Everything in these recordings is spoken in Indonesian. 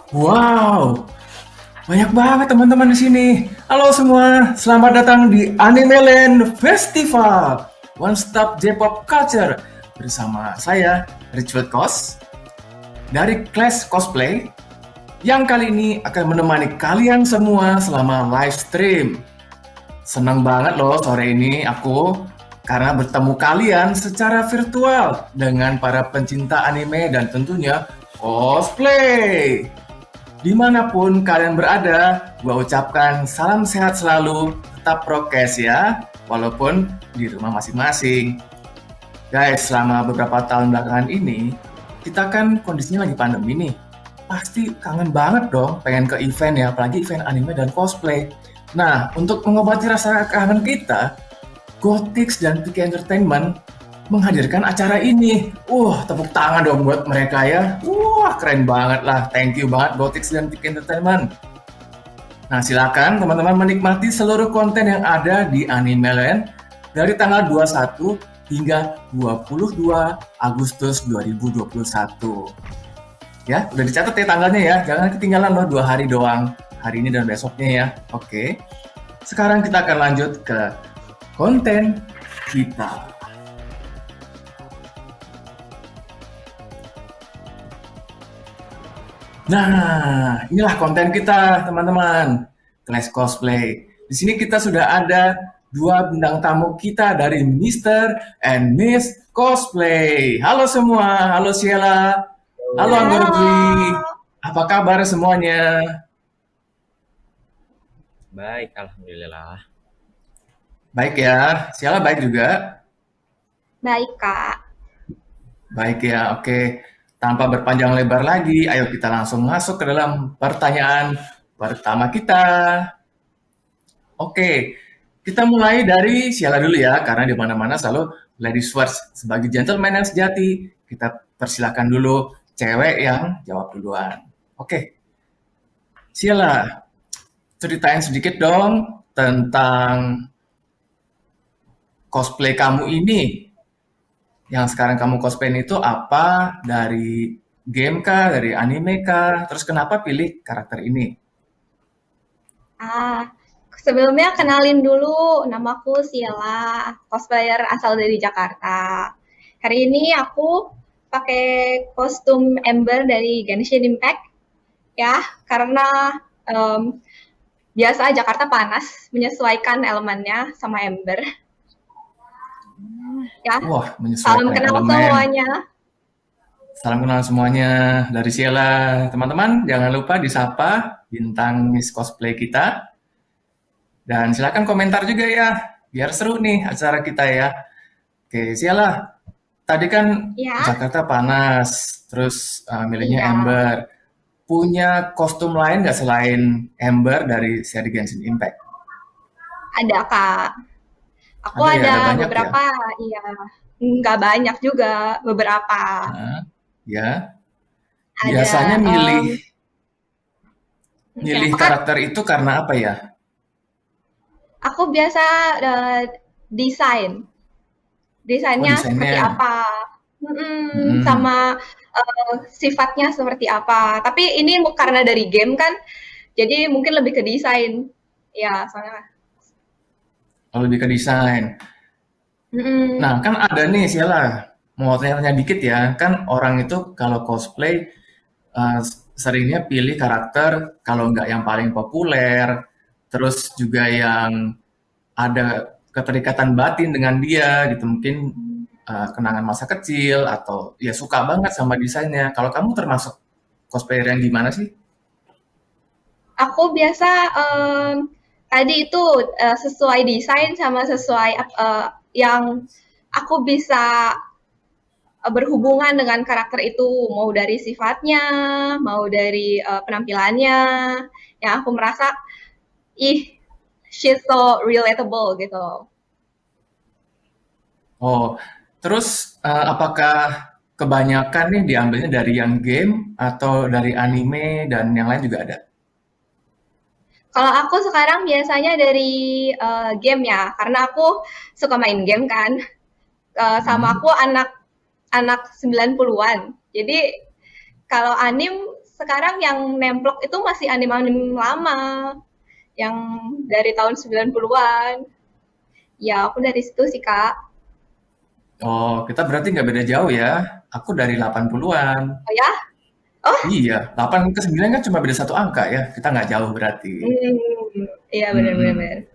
Wow, banyak banget teman-teman di sini. Halo semua, selamat datang di Anime Land Festival One Stop J-Pop Culture bersama saya Richard Kos dari Class Cosplay yang kali ini akan menemani kalian semua selama live stream. Senang banget loh sore ini aku karena bertemu kalian secara virtual dengan para pencinta anime dan tentunya cosplay. Dimanapun kalian berada, gua ucapkan salam sehat selalu, tetap prokes ya, walaupun di rumah masing-masing. Guys, selama beberapa tahun belakangan ini, kita kan kondisinya lagi pandemi nih. Pasti kangen banget dong pengen ke event ya, apalagi event anime dan cosplay. Nah, untuk mengobati rasa kangen kita, Gothics dan Piki Entertainment menghadirkan acara ini. Tepuk tangan dong buat mereka ya. Keren banget lah. Thank you banget Gothics dan Piki Entertainment. Nah, silakan teman-teman menikmati seluruh konten yang ada di Anime Land dari tanggal 21 hingga 22 Agustus 2021. Ya, udah dicatat ya tanggalnya ya. Jangan ketinggalan loh 2 hari doang. Hari ini dan besoknya ya. Oke. Sekarang kita akan lanjut ke konten kita. Nah, inilah konten kita, teman-teman. Class Cosplay. Di sini kita sudah ada 2 bintang tamu kita dari Mr. and Miss Cosplay. Halo semua, halo Sheila, halo Angga Dwi. Halo. Apa kabar semuanya? Baik, alhamdulillah. Baik ya, Sheila baik juga? Baik, Kak. Baik ya, oke. Tanpa berpanjang lebar lagi, ayo kita langsung masuk ke dalam pertanyaan pertama kita. Oke, kita mulai dari Sheila dulu ya, karena di mana-mana selalu ladies first. Sebagai gentleman yang sejati, kita persilakan dulu cewek yang jawab duluan. Oke, Sheila, ceritain sedikit dong tentang cosplay kamu ini. Yang sekarang kamu cosplayin itu apa? Dari game kah? Dari anime kah? Terus kenapa pilih karakter ini? Ah, Sebelumnya kenalin dulu, namaku Sheila, cosplayer asal dari Jakarta. Hari ini aku pakai kostum Ember dari Genshin Impact, ya, karena em, biasa Jakarta panas, menyesuaikan elemennya sama Ember, ya. Wah, Salam menyesuaikan kenal elemen. semuanya. Salam kenal semuanya dari Sheila. Teman-teman, jangan lupa disapa bintang Miss Cosplay kita. Dan silakan komentar juga ya, biar seru nih acara kita ya. Oke, Sheila, tadi kan Ya, Jakarta panas, terus milihnya iya, Ember. Punya kostum lain nggak selain Ember dari seri Genshin Impact? ada Kak. Aku Ada ya, ada ada banyak ya. beberapa, iya, nggak banyak juga, beberapa. Nah, ya, Ada, biasanya milih milih kenapa Kak? karakter itu karena apa ya? Aku biasa eh, desain, Oh, desainnya seperti desainnya. apa, Mm-mm. sama sifatnya seperti apa. Tapi ini karena dari game kan, jadi mungkin lebih ke desain. Ya, soalnya. Oh, lebih ke desain. Nah, Mm-mm. kan ada nih Sheila, mau tanya-tanya dikit ya, kan orang itu kalau cosplay seringnya pilih karakter kalau nggak yang paling populer, terus juga yang ada keterikatan batin dengan dia gitu, mungkin kenangan masa kecil atau ya suka banget sama desainnya. Kalau kamu termasuk cosplayer yang gimana sih? Aku biasa tadi itu sesuai desain sama sesuai yang aku bisa berhubungan dengan karakter itu, mau dari sifatnya, mau dari penampilannya, yang aku merasa, ih, she's so relatable gitu. Oh, terus apakah kebanyakan nih diambilnya dari yang game atau dari anime dan yang lain juga ada? Kalau aku sekarang biasanya dari game ya, karena aku suka main game kan. Sama Hmm. aku anak anak 90-an. Jadi kalau anim sekarang yang nemplok itu masih anime-anime lama, yang dari tahun 90-an. Ya, aku dari situ sih, Kak. Oh, kita berarti nggak beda jauh ya. Aku dari 80-an. Oh ya? Oh, Iya, 8 ke 9 kan cuma beda satu angka ya. Kita nggak jauh berarti. iya Mm-mm. benar-benar.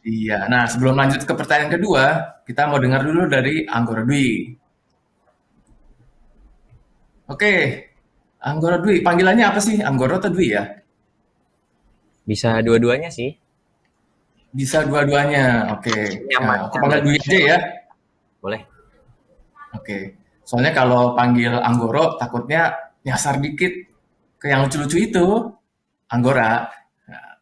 Iya, nah sebelum lanjut ke pertanyaan kedua, kita mau dengar dulu dari Anggoro Dwi. Oke, Anggoro Dwi, panggilannya apa sih? Anggoro atau Dwi ya? Bisa dua-duanya sih. Bisa dua-duanya. Oke, ya, aku Nyamannya panggil berarti Dwi aja ya. boleh. Oke, soalnya kalau panggil Anggoro takutnya nyasar dikit ke yang lucu-lucu itu, Anggora. Nah,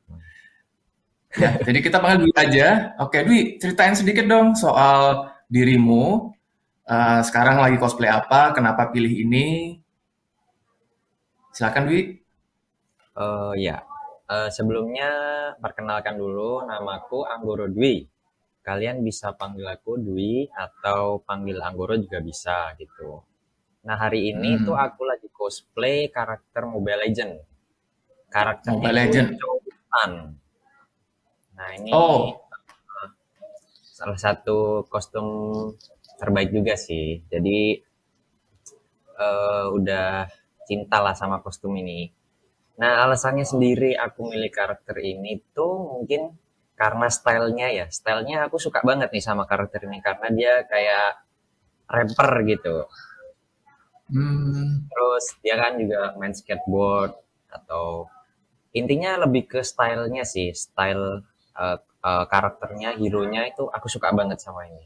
ya, jadi kita panggil Dwi aja. Oke, Dwi, ceritain sedikit dong soal dirimu. Sekarang lagi cosplay apa? Kenapa pilih ini? Silakan, Dwi. Ya, sebelumnya perkenalkan dulu, namaku Anggoro Dwi. Kalian bisa panggil aku Dwi atau panggil Anggoro juga bisa gitu. Nah, hari ini tuh Hmm, aku lagi cosplay karakter Mobile Legend. Karakternya Mobile itu Legend. Chow. Nah, ini Oh, salah satu kostum terbaik juga sih. Jadi udah cinta lah sama kostum ini. Nah, alasannya sendiri aku milih karakter ini tuh mungkin karena stylenya ya. Stylenya aku suka banget nih sama karakter ini karena dia kayak rapper gitu. hmm, Terus dia kan juga main skateboard atau intinya lebih ke stylenya sih. Style karakternya, hero-nya itu aku suka banget sama ini.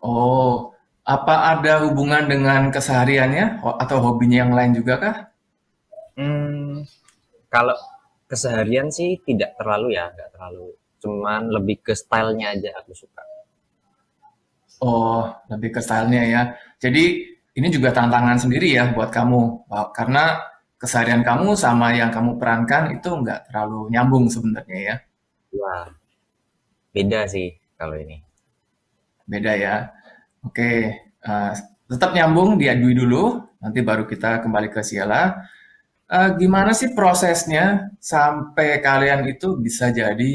oh, apa ada hubungan dengan kesehariannya atau hobinya yang lain juga kah? Hmm, kalau keseharian sih tidak terlalu ya, nggak terlalu. Cuman lebih ke stylenya aja aku suka. Oh, lebih ke stylenya ya. Jadi ini juga tantangan sendiri ya buat kamu, karena keseharian kamu sama yang kamu perankan itu nggak terlalu nyambung sebenarnya ya. Wah, beda sih kalau ini. Beda ya. Oke, eh, tetap nyambung di Dwi dulu, nanti baru kita kembali ke Siala. Gimana sih prosesnya sampai kalian itu bisa jadi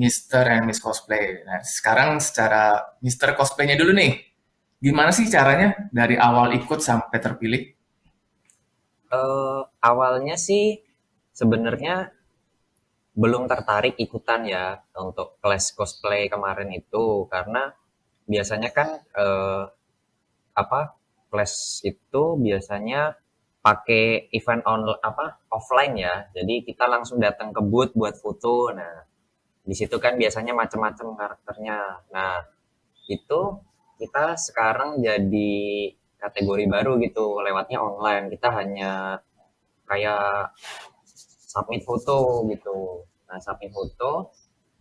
Mister and Miss Cosplay? Nah, sekarang secara Mister Cosplaynya dulu nih. Gimana sih caranya dari awal ikut sampai terpilih? Awalnya sih sebenarnya belum tertarik ikutan ya untuk kelas cosplay kemarin itu karena biasanya kan apa kelas itu biasanya pakai event on apa offline ya. Jadi kita langsung datang ke booth buat foto. Nah, di situ kan biasanya macam-macam karakternya. Nah, itu kita sekarang jadi kategori baru gitu lewatnya online. Kita hanya kayak submit foto gitu. Nah, submit foto,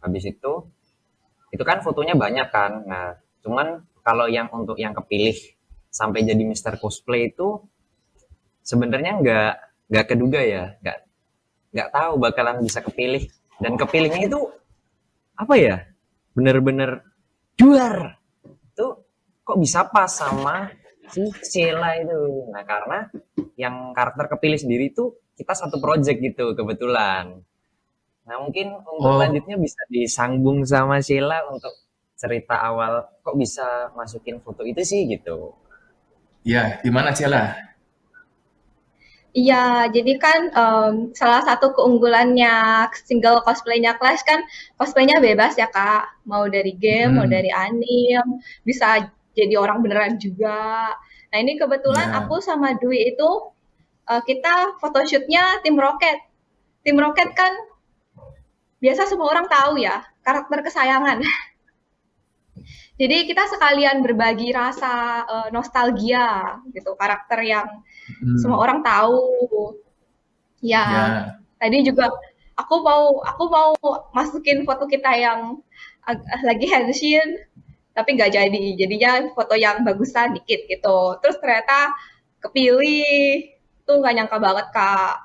habis itu kan fotonya banyak kan. Nah, cuman kalau yang untuk yang kepilih sampai jadi Mister Cosplay itu sebenarnya nggak keduga ya, nggak tahu bakalan bisa kepilih dan kepilihnya itu apa ya, bener-bener duar itu kok bisa pas sama si Sheila itu. Nah, karena yang karakter kepilih sendiri itu kita satu project gitu kebetulan. Nah, mungkin untuk Oh, lanjutnya bisa disambung sama Sheila untuk cerita awal kok bisa masukin foto itu sih gitu. ya, gimana Ciela? Iya, jadi kan salah satu keunggulannya single cosplaynya Clash kan cosplaynya bebas ya Kak. Mau dari game, mau Hmm, dari anime, bisa jadi orang beneran juga. Nah ini kebetulan ya. aku sama Dwi itu kita photoshootnya tim Rocket. Tim Rocket kan biasa semua orang tahu ya, karakter kesayangan. Jadi kita sekalian berbagi rasa nostalgia gitu, karakter yang semua Hmm, orang tahu. Ya, ya. tadi juga aku mau masukin foto kita yang lagi henshin, tapi nggak jadi. Jadinya foto yang bagusan dikit gitu. Terus ternyata kepilih. Tuh nggak nyangka banget, Kak.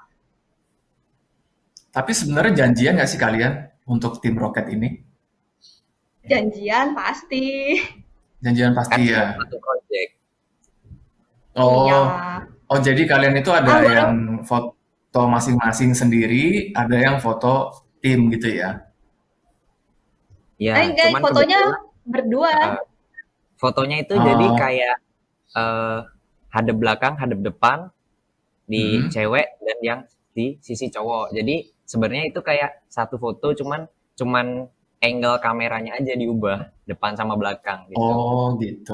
Tapi sebenarnya janjian nggak sih kalian untuk tim Rocket ini? Janjian pasti. Janjian Kan pasti ya. satu project. Iya. Oh, Oh, jadi kalian itu ada Ah, baru. yang foto masing-masing sendiri, ada yang foto tim gitu ya? Ya, Enggak, cuman fotonya kebetulan berdua. eh, fotonya itu jadi Oh, kayak eh, hadap belakang, hadap depan di mm-mm. cewek dan yang di sisi cowok. Jadi sebenarnya itu kayak satu foto, cuman cuman angle kameranya aja diubah depan sama belakang gitu. Oh gitu.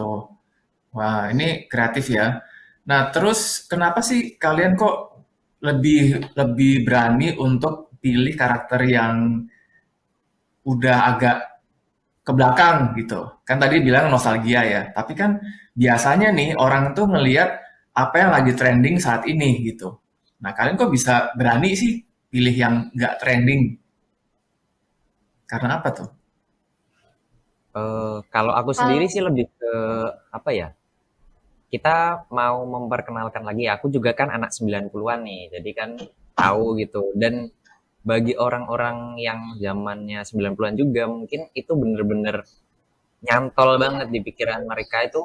Wah, ini kreatif ya. Nah, terus kenapa sih kalian kok lebih lebih berani untuk pilih karakter yang udah agak ke belakang gitu? Kan tadi bilang nostalgia ya, tapi kan biasanya nih orang tuh ngelihat apa yang lagi trending saat ini gitu. Nah, kalian kok bisa berani sih pilih yang nggak trending? Karena apa tuh? Kalau aku sendiri Kalau sih lebih ke apa ya? Kita mau memperkenalkan lagi. Aku juga kan anak 90-an nih, jadi kan tahu gitu. Dan bagi orang-orang yang zamannya 90-an juga mungkin itu bener-bener nyantol banget di pikiran mereka itu,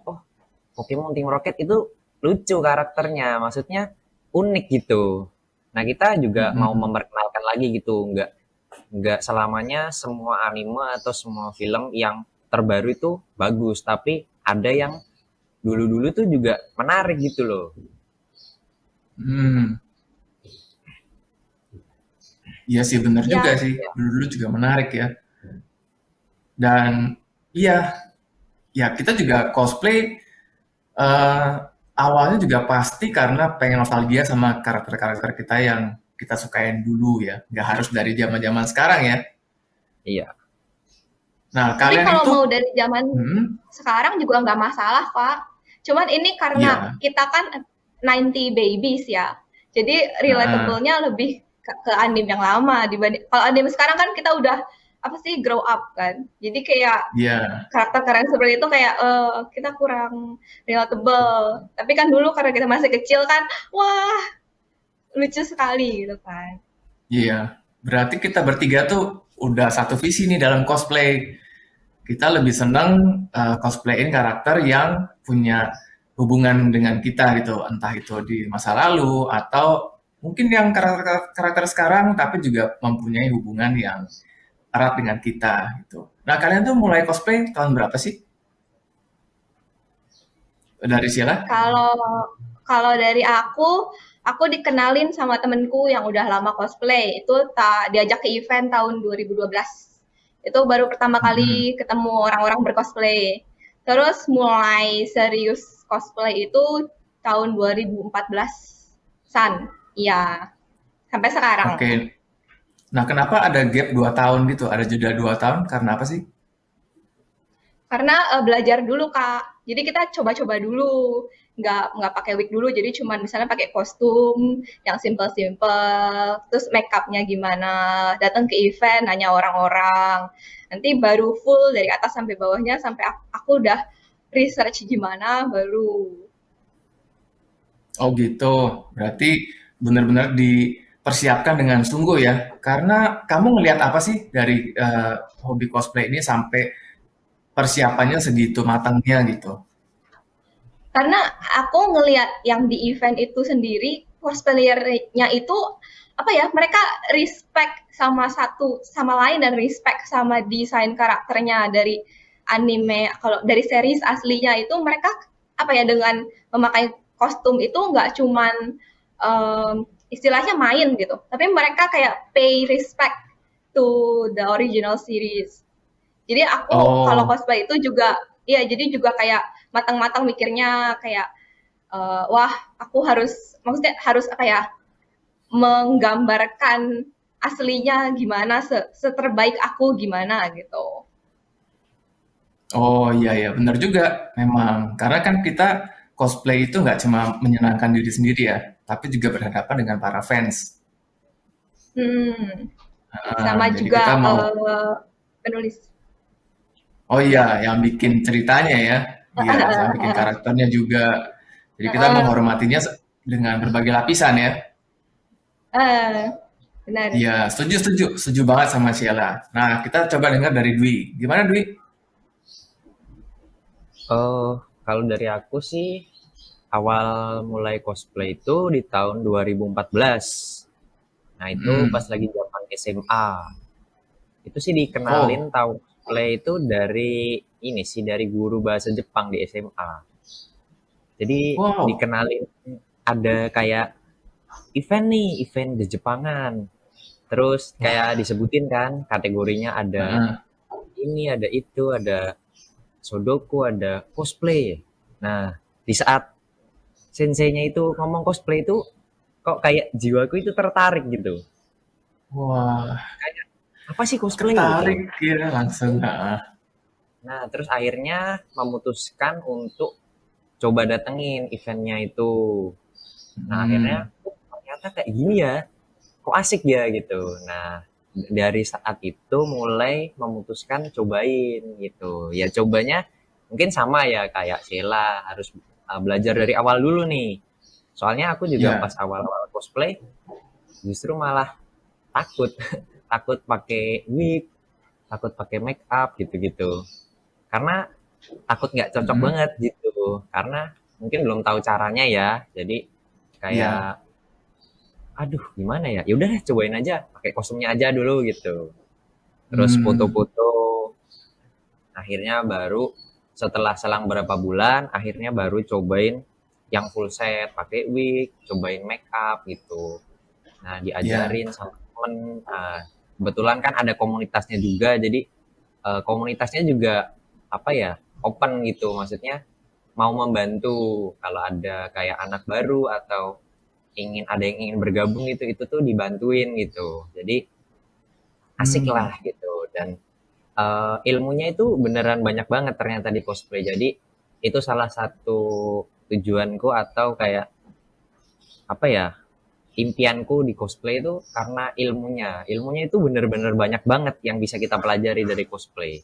oh Pokemon Team Rocket itu lucu karakternya, maksudnya unik gitu. Nah kita juga mau Mm-mm. memperkenalkan lagi gitu, nggak selamanya semua anime atau semua film yang terbaru itu bagus, tapi ada yang dulu-dulu tuh juga menarik gitu loh. Hmm, iya sih bener juga ya, sih. Dulu-dulu juga menarik ya. Dan iya, ya kita juga cosplay eh, awalnya juga pasti karena pengen nostalgia sama karakter-karakter kita yang kita sukain dulu ya. Nggak harus dari zaman-zaman sekarang ya. Iya, Nah, tapi kalian kalau itu, mau dari zaman hmm, sekarang juga nggak masalah, Pak. Cuman ini karena iya, kita kan 90 babies ya. Jadi nah, relatable-nya lebih ke anime yang lama dibanding kalau anime sekarang kan kita udah apa sih grow up kan. Jadi kayak iya, karakter-karakter seperti itu kayak kita kurang relatable. Tapi kan dulu karena kita masih kecil kan, wah lucu sekali gitu kan. iya. Berarti kita bertiga tuh udah satu visi nih dalam cosplay. Kita lebih seneng cosplayin karakter yang punya hubungan dengan kita gitu, entah itu di masa lalu atau mungkin yang karakter sekarang tapi juga mempunyai hubungan yang erat dengan kita gitu. Nah, kalian tuh mulai cosplay tahun berapa sih? Dari Sheila? Kalau kalau dari aku dikenalin sama temenku yang udah lama cosplay. Itu diajak ke event tahun 2012. Itu baru pertama Mm-mm. kali ketemu orang-orang bercosplay. Terus mulai serius cosplay itu tahun 2014-an. Iya, sampai sekarang. Oke. Nah, kenapa ada gap 2 tahun gitu? Ada jeda 2 tahun karena apa sih? Karena belajar dulu Kak. Jadi kita coba-coba dulu, nggak pakai wig dulu. Jadi cuma misalnya pakai kostum yang simple-simple, terus make upnya gimana, datang ke event, nanya orang-orang. Nanti baru full dari atas sampai bawahnya sampai aku udah research gimana, baru. Oh gitu. Berarti benar-benar dipersiapkan dengan sungguh ya. Karena kamu ngelihat apa sih dari hobi cosplay ini sampai persiapannya segitu matangnya gitu? Karena aku ngelihat yang di event itu sendiri, cosplayernya itu apa ya, mereka respect sama satu sama lain dan respect sama desain karakternya dari anime. Kalau dari series aslinya itu mereka apa ya dengan memakai kostum itu nggak cuman istilahnya main gitu, tapi mereka kayak pay respect to the original series. Jadi aku kalau Oh, cosplay itu juga iya, jadi juga kayak matang-matang mikirnya kayak wah, aku harus maksudnya harus apa ya, menggambarkan aslinya gimana seterbaik aku gimana gitu. oh iya ya, benar juga memang. Karena kan kita cosplay itu nggak cuma menyenangkan diri sendiri ya, tapi juga berhadapan dengan para fans. Hmm, sama Jadi juga kita mau, penulis. oh iya, yang bikin ceritanya ya, iya, yang bikin karakternya juga. Jadi kita menghormatinya dengan berbagai lapisan ya. Benar. Iya, setuju, setuju, setuju banget sama Sheila. Nah, kita coba dengar dari Dwi. Gimana Dwi? kalau dari aku sih awal mulai cosplay itu di tahun 2014. Nah, itu pas lagi zaman SMA. Itu sih dikenalin Oh, tahu cosplay itu dari ini sih, dari guru bahasa Jepang di SMA. Jadi wow. dikenalin ada kayak event nih, event di Jepangan. Terus kayak Wah, disebutin kan kategorinya ada heeh. ini, ada itu, ada Sudoku, ada cosplay. Nah, di saat senseinya itu ngomong cosplay itu kok kayak jiwaku itu tertarik gitu. Wah, Kayak apa sih cosplay gitu. tertarik ya langsung. Heeh. Nah, terus akhirnya memutuskan untuk coba datengin eventnya itu. Nah, akhirnya Hmm, oh, ternyata kayak gini ya, kok asik ya gitu. Nah, dari saat itu mulai memutuskan cobain gitu. Ya cobanya mungkin sama ya kayak Sheila harus belajar dari awal dulu nih. Soalnya aku juga pas ya. awal-awal cosplay justru malah takut, takut pakai wig, takut pakai make up gitu-gitu. Karena takut nggak cocok Mm-mm. banget gitu. Karena mungkin belum tahu caranya ya. Jadi Ya. kayak aduh gimana ya? Ya udah deh cobain aja, pakai kostumnya aja dulu gitu. Terus Hmm, foto-foto, akhirnya baru setelah selang berapa bulan, akhirnya baru cobain yang full set, pakai wig, cobain make up gitu. Nah, ya. diajarin sama temen. Kebetulan kan ada komunitasnya juga, jadi komunitasnya juga apa ya, open gitu. Maksudnya mau membantu kalau ada kayak anak baru atau ada yang ingin bergabung gitu, itu tuh dibantuin gitu. Jadi asik Hmm. lah gitu. Dan ilmunya itu beneran banyak banget ternyata di cosplay. Jadi itu salah satu tujuanku atau kayak apa ya, impianku di cosplay itu karena ilmunya. Ilmunya itu bener-bener banyak banget yang bisa kita pelajari dari cosplay.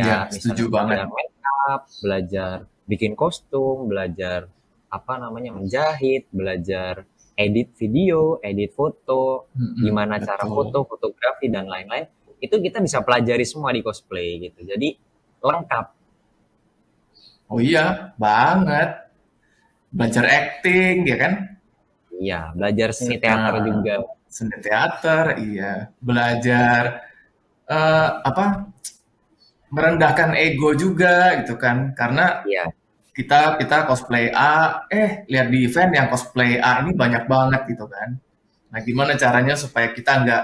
Ya, Kayak setuju misalnya banget. belajar make up, belajar bikin kostum, belajar apa namanya menjahit, belajar edit video, edit foto, Mm-mm, gimana cara foto, betul. fotografi dan lain-lain. Itu kita bisa pelajari semua di cosplay gitu. Jadi lengkap. Oh iya, banget. Belajar acting, ya kan? Iya, belajar seni teater juga. Seni teater, iya. Belajar apa? Merendahkan ego juga gitu kan? Karena Iya, kita cosplay A, lihat di event yang cosplay A ini banyak banget gitu kan? Nah, gimana caranya supaya kita nggak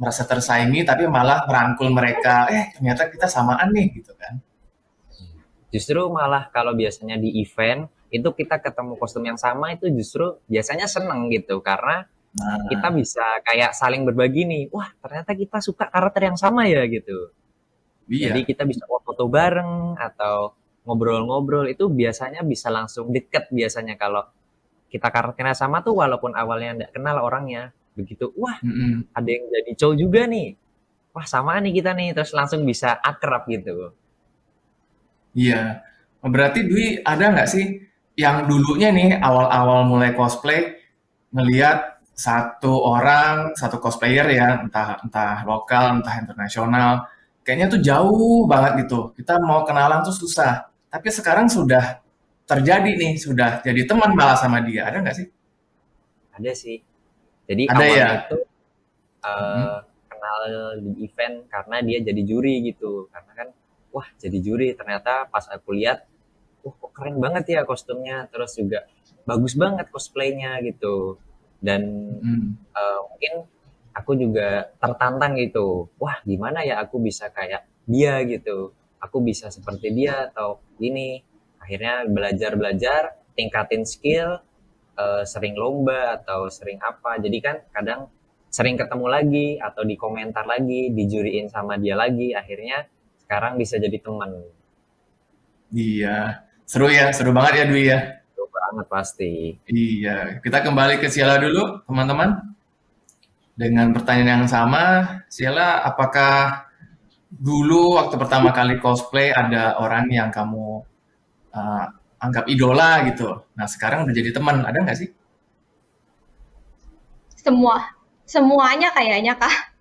merasa tersaingi, tapi malah merangkul mereka? Ternyata kita samaan nih gitu kan? justru malah kalau biasanya di event itu kita ketemu kostum yang sama itu justru biasanya seneng gitu karena kita Nah, bisa kayak saling berbagi nih. Wah, ternyata kita suka karakter yang sama ya gitu. Jadi iya, kita bisa foto bareng atau ngobrol-ngobrol itu biasanya bisa langsung deket biasanya kalau kita karakternya sama tuh walaupun awalnya nggak kenal orangnya. Begitu, wah mm-mm, ada yang jadi cowok juga nih. Wah sama nih kita nih, terus langsung bisa akrab gitu. iya. Berarti Dwi ada nggak sih yang dulunya nih awal-awal mulai cosplay ngelihat satu orang, satu cosplayer ya, entah entah lokal, entah internasional, kayaknya tuh jauh banget gitu. Kita mau kenalan tuh susah. Tapi sekarang sudah terjadi nih, sudah jadi teman malah sama dia. Ada nggak sih? Ada sih. Jadi Ada awalnya ya? itu Mm-mm. kenal di event karena dia jadi juri gitu. Karena kan, wah jadi juri ternyata pas aku lihat, wah kok keren banget ya kostumnya, terus juga bagus banget cosplaynya gitu. Dan Mm-mm. mungkin aku juga tertantang gitu. Wah gimana ya aku bisa kayak dia gitu. Aku bisa seperti dia atau gini. Akhirnya belajar-belajar, tingkatin skill, sering lomba atau sering apa. Jadi kan kadang sering ketemu lagi atau di komentar lagi, dijuriin sama dia lagi. Akhirnya sekarang bisa jadi teman. Iya. Seru ya, seru banget ya Dwi ya. Itu banget pasti. Iya. Kita kembali ke Sheila dulu, teman-teman. Dengan pertanyaan yang sama, Sheila, apakah dulu waktu pertama kali cosplay ada orang yang kamu uh, anggap idola gitu. Nah sekarang udah jadi teman, ada nggak sih? Semua, semuanya kayaknya Kak.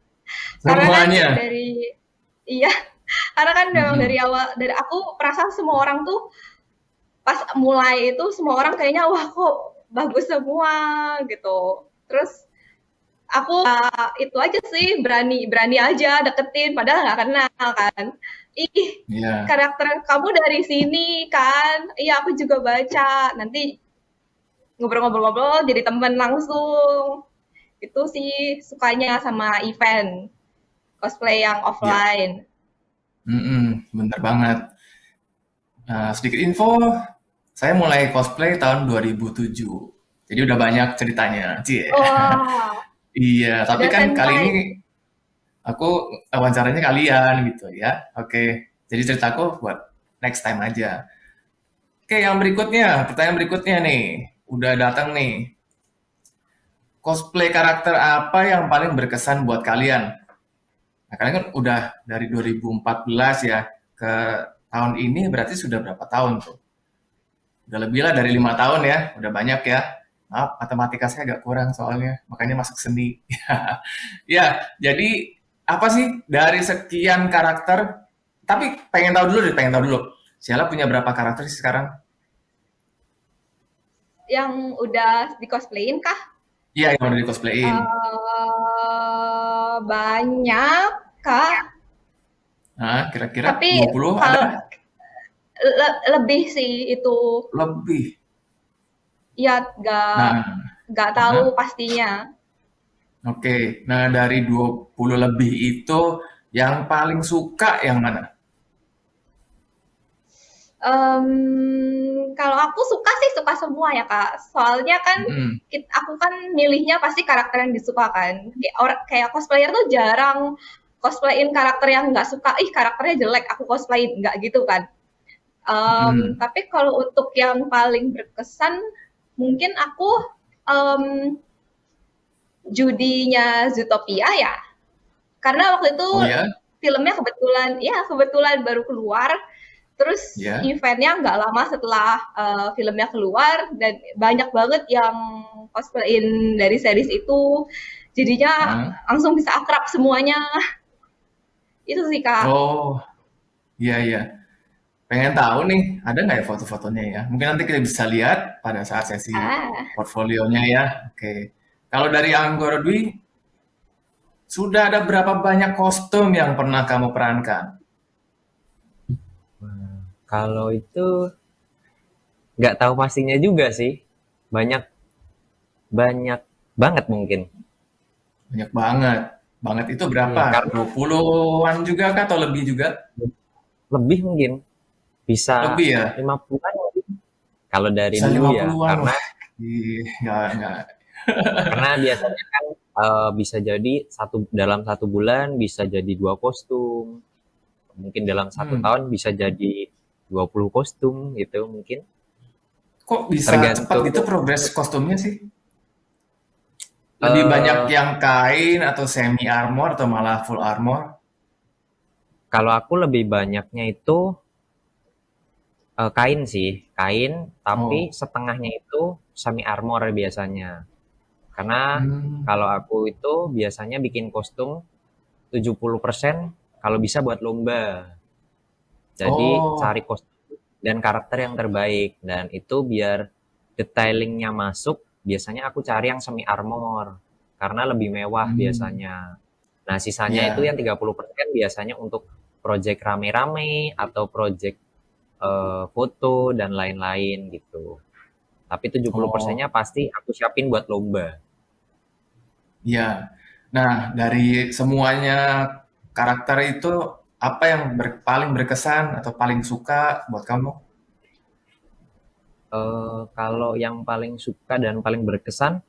Karena kan Semuanya. dari, iya, karena kan memang dari Mm-mm. awal, dari aku perasaan semua orang tuh pas mulai itu semua orang kayaknya wah kok bagus semua gitu. Terus aku itu aja sih berani berani aja deketin padahal nggak kenal kan. Ih, Iya. karakter kamu dari sini kan? Iya, aku juga baca. Nanti ngobrol-ngobrol-ngobrol jadi temen langsung. Itu sih sukanya sama event cosplay yang Iya. offline. Bener banget. Sedikit info, saya mulai cosplay tahun 2007. Jadi udah banyak ceritanya. Cie. Wah, Iya, tapi udah kan kali ini senpai. aku wawancaranya kalian gitu ya. Oke, jadi ceritaku buat next time aja. Oke, yang berikutnya, pertanyaan berikutnya nih. Udah datang nih. Cosplay karakter apa yang paling berkesan buat kalian? Nah, kalian kan udah dari 2014 ya ke tahun ini berarti sudah berapa tahun tuh? Udah lebih lah dari 5 tahun ya, udah banyak ya. Maaf, matematika saya agak kurang soalnya, makanya masuk seni. Ya, jadi apa sih dari sekian karakter? Tapi pengen tahu dulu deh, pengen tahu dulu. Sheila punya berapa karakter sih sekarang? Yang udah di cosplayin kah? Iya, yang udah di cosplayin. Banyak kah? Nah, kira-kira Tapi 20 ada? kalau lebih sih itu Lebih. ya nggak tahu Nah, pastinya. oke. Nah, dari 20 lebih itu yang paling suka yang mana? Kalau aku suka sih suka semua ya Kak. Soalnya kan Mm-mm. aku kan milihnya pasti karakter yang disuka kan. Kayak orang kayak cosplayer tuh jarang cosplayin karakter yang nggak suka. Ih karakternya jelek, aku cosplayin nggak gitu kan. Mm-mm. Tapi kalau untuk yang paling berkesan mungkin aku um, judinya Zootopia ya. Karena waktu itu Oh ya? filmnya kebetulan baru keluar. Terus Ya. eventnya nggak lama setelah filmnya keluar dan banyak banget yang cosplayin dari series itu. Jadinya Hah? langsung bisa akrab semuanya. Itu sih Kak. Oh, iya iya. Pengen tahu nih, ada nggak ya foto-fotonya ya? Mungkin nanti kita bisa lihat pada saat sesi Ah, portfolionya ya. Oke. Kalau dari Anggoro Dwi, sudah ada berapa banyak kostum yang pernah kamu perankan? Nah, kalau itu nggak tahu pastinya juga sih. Banyak banyak banget mungkin. Banyak banget. Banget itu berapa? Karena 20-an juga kah atau lebih juga? lebih mungkin bisa Lebih ya? 50-an mungkin. Kalau dari Bisa dulu ya, 50-an. karena Wah, nggak. biasanya kan bisa jadi dalam 1 bulan bisa jadi 2 kostum, mungkin dalam satu Hmm. tahun bisa jadi 20 kostum gitu mungkin. Kok bisa cepat Tergantung gitu progres kostumnya sih? Lebih banyak eh yang kain atau semi armor atau malah full armor? kalau aku lebih banyaknya itu kain sih, kain tapi Oh. setengahnya itu semi armor biasanya. Karena Hmm. kalau aku itu biasanya bikin kostum 70% kalau bisa buat lomba. Jadi cari Oh. kostum dan karakter yang terbaik dan itu biar detailingnya masuk, biasanya aku cari yang semi armor karena lebih mewah Hmm. biasanya. Nah, sisanya itu Ya. yang 30% biasanya untuk project rame-rame atau project foto dan lain-lain gitu. Tapi 70%-nya Oh. pasti aku siapin buat lomba. Ya. Nah, dari semuanya karakter itu apa yang paling berkesan atau paling suka buat kamu? Kalau yang paling suka dan paling berkesan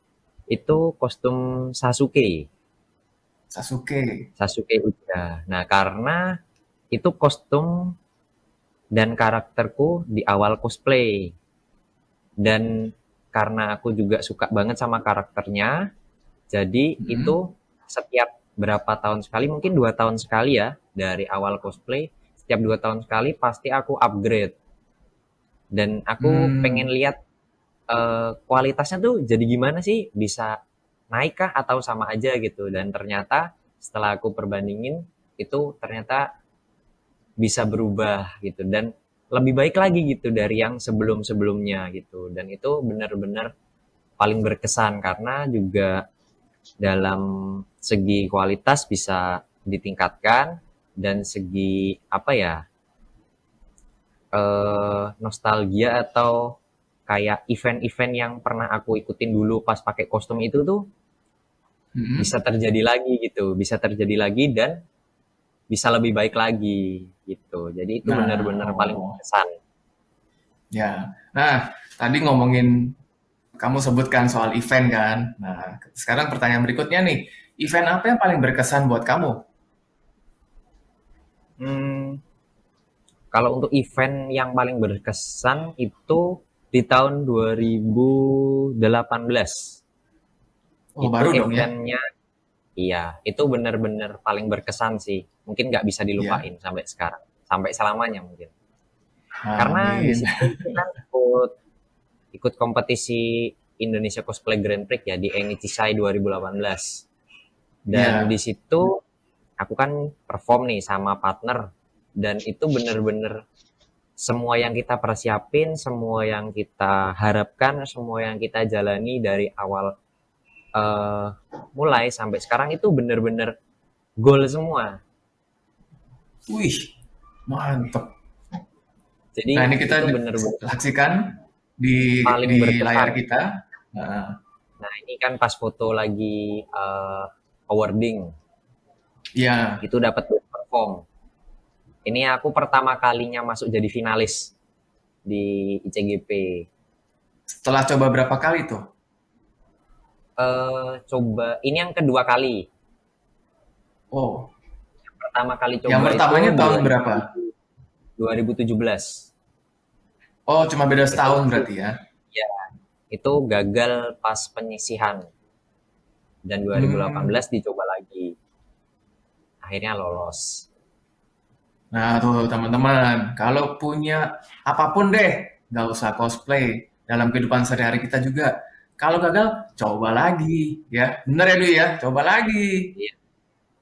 itu kostum Sasuke. Sasuke. Sasuke Uchiha. Nah, karena itu kostum dan karakterku di awal cosplay. Dan karena aku juga suka banget sama karakternya, jadi Hmm. itu setiap berapa tahun sekali, mungkin 2 tahun sekali ya, dari awal cosplay, setiap 2 tahun sekali pasti aku upgrade. Dan aku pengen Hmm. lihat kualitasnya tuh jadi gimana sih, bisa naik kah atau sama aja gitu. Dan ternyata setelah aku perbandingin, itu ternyata bisa berubah gitu. Dan lebih baik lagi gitu dari yang sebelum-sebelumnya gitu. Dan itu benar-benar paling berkesan karena juga dalam segi kualitas bisa ditingkatkan dan segi apa ya, nostalgia atau kayak event-event yang pernah aku ikutin dulu pas pakai kostum itu tuh Mm-mm. bisa terjadi lagi gitu, bisa terjadi lagi dan bisa lebih baik lagi gitu. Jadi itu Nah, benar-benar paling oh, berkesan. ya. Nah, tadi ngomongin kamu sebutkan soal event kan. Nah, sekarang pertanyaan berikutnya nih, event apa yang paling berkesan buat kamu? Hmm, kalau untuk event yang paling berkesan itu di tahun 2018. Oh, Itu baru dong ya? eventnya, iya, itu benar-benar paling berkesan sih. Mungkin nggak bisa Iya. dilupain sampai sekarang, sampai selamanya mungkin. Karena di Amin. situ aku kan ikut kompetisi Indonesia Cosplay Grand Prix ya di NICSI 2018. Dan di Iya, situ aku kan perform nih sama partner dan itu bener-bener semua yang kita persiapin, semua yang kita harapkan, semua yang kita jalani dari awal eh, mulai sampai sekarang itu bener-bener goal semua. wih, mantep. Jadi Nah, ini kita itu bener-bener saksikan di paling di layar berkesan. kita. Nah, Nah ini kan pas foto lagi awarding, ya, itu dapat perform. Ini aku pertama kalinya masuk jadi finalis di ICGP. setelah coba berapa kali tuh? Coba ini yang kedua kali. Oh, Pertama kali yang coba itu pertamanya tahun berapa? 2017. Oh, cuma beda Itu setahun berarti ya? ya, itu gagal pas penyisihan dan Hmm. 2018 dicoba lagi. Akhirnya lolos. Nah, tuh teman-teman, kalau punya apapun deh, nggak usah cosplay dalam kehidupan sehari-hari kita juga. Kalau gagal, coba lagi, ya. Bener ya, Dwi ya? Coba lagi. Iya.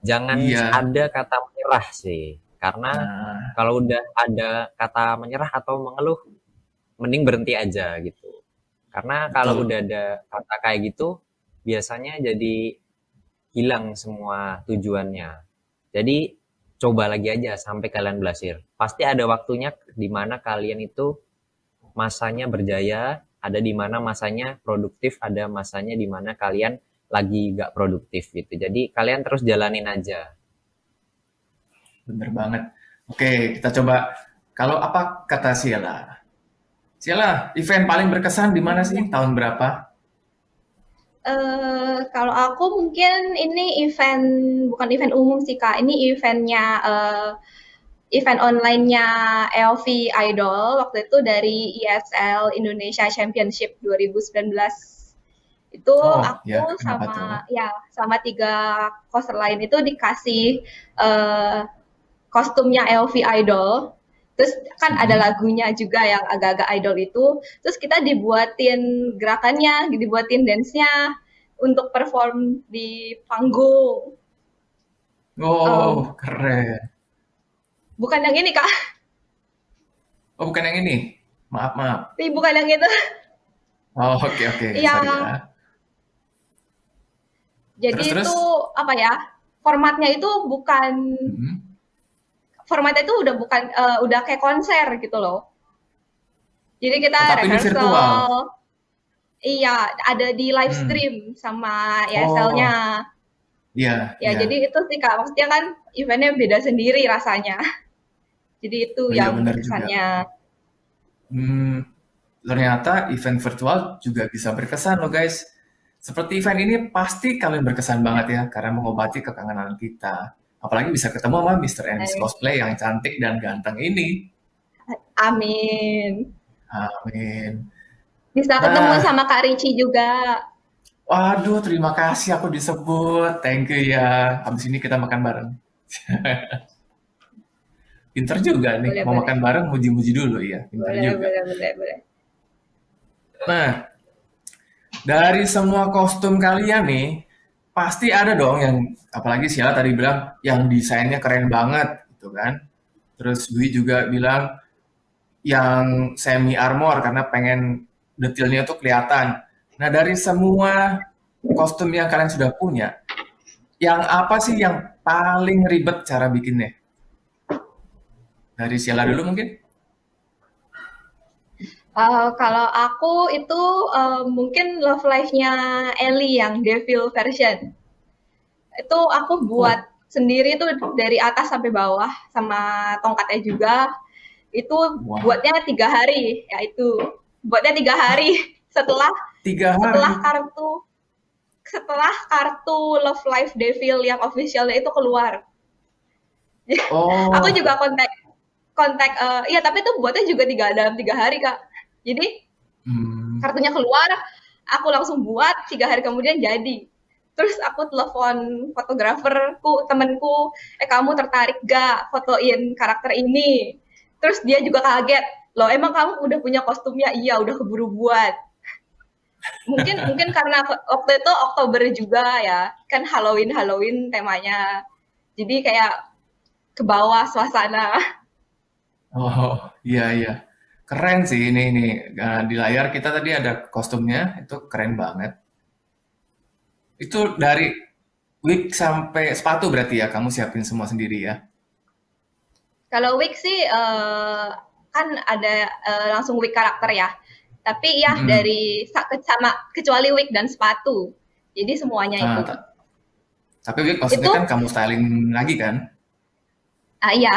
Jangan Iya. ada kata menyerah sih. Karena Nah, kalau udah ada kata menyerah atau mengeluh, mending berhenti aja gitu. Karena kalau betul. udah ada kata kayak gitu, biasanya jadi hilang semua tujuannya. Jadi coba lagi aja sampai kalian berhasil. Pasti ada waktunya di mana kalian itu masanya berjaya, ada di mana masanya produktif, ada masanya di mana kalian lagi gak produktif gitu. Jadi kalian terus jalanin aja. Bener banget. Oke, kita coba. Kalau apa kata Sheila? Sheila, event paling berkesan di mana sih? Tahun berapa? Kalau aku mungkin ini event bukan event umum sih Kak, ini event online-nya LV Idol waktu itu dari ESL Indonesia Championship 2019. Itu Oh, ya, aku kenapa tuh? sama 3 coser lain itu dikasih eh, kostumnya LV Idol. Terus kan ada Mm-mm. lagunya juga yang agak-agak idol itu. Terus kita dibuatin gerakannya, dibuatin dance-nya untuk perform di panggung. Oh, Um, keren. bukan yang ini Kak, Oh, bukan yang ini. Maaf, maaf. bukan yang itu. Oh, oke, oke. Sorry Yang ya. jadi Terus, terus? itu apa ya? Formatnya itu bukan Mm-mm. formatnya itu udah bukan udah kayak konser gitu loh. Jadi kita Oh, tapi ini virtual. rehearsal, iya ada di live Hmm. stream sama ESL-nya. Oh, iya, Ya iya. jadi itu sih Kak, maksudnya kan eventnya beda sendiri rasanya. Jadi itu Oh, iya yang benar juga. berkesannya. Hmm, ternyata event virtual juga bisa berkesan loh guys. Seperti event ini pasti kalian berkesan banget ya, karena mengobati kekangenan kita. Apalagi bisa ketemu sama Mr. and Miss Eh, Cosplay yang cantik dan ganteng ini. Amin. Amin. Bisa ketemu Nah, sama Kak Ricci juga. waduh, terima kasih aku disebut. Thank you ya. Habis ini kita makan bareng. Pinter juga nih, Boleh, mau boleh. makan bareng, muji-muji dulu ya. Pinter Boleh, juga. boleh, boleh, boleh. Nah, dari semua kostum kalian nih, pasti ada dong yang, apalagi Sheila tadi bilang, yang desainnya keren banget, gitu kan. Terus Dwi juga bilang, yang semi armor karena pengen detailnya tuh kelihatan. Nah, dari semua kostum yang kalian sudah punya, yang apa sih yang paling ribet cara bikinnya? Dari Sheila dulu mungkin? Kalau aku itu mungkin Love Life-nya Ellie yang Devil version. Itu aku buat Oh, sendiri tuh dari atas sampai bawah sama tongkatnya juga. Itu wah, buatnya 3 hari, ya itu buatnya 3 hari setelah 3 hari. setelah kartu setelah kartu Love Life Devil yang officialnya itu keluar. Aku Oh, juga kontak kontak iya tapi itu buatnya juga dalam 3 hari kak. Jadi hmm, kartunya keluar, aku langsung buat 3 hari kemudian jadi. Terus aku telepon fotograferku, temenku, kamu tertarik gak fotoin karakter ini? Terus dia juga kaget, loh emang kamu udah punya kostumnya? Iya, udah keburu buat. Mungkin mungkin karena waktu itu Oktober juga ya, kan Halloween Halloween temanya. Jadi kayak ke bawah suasana. oh, iya iya. Keren sih ini. Di layar kita tadi ada kostumnya, itu keren banget. Itu dari wig sampai sepatu berarti ya, kamu siapin semua sendiri ya? Kalau wig sih kan ada langsung wig karakter ya. Tapi ya Mm-mm. dari sama kecuali wig dan sepatu. Jadi semuanya Ah, itu. tapi wig maksudnya Itu kan kamu styling lagi kan? iya,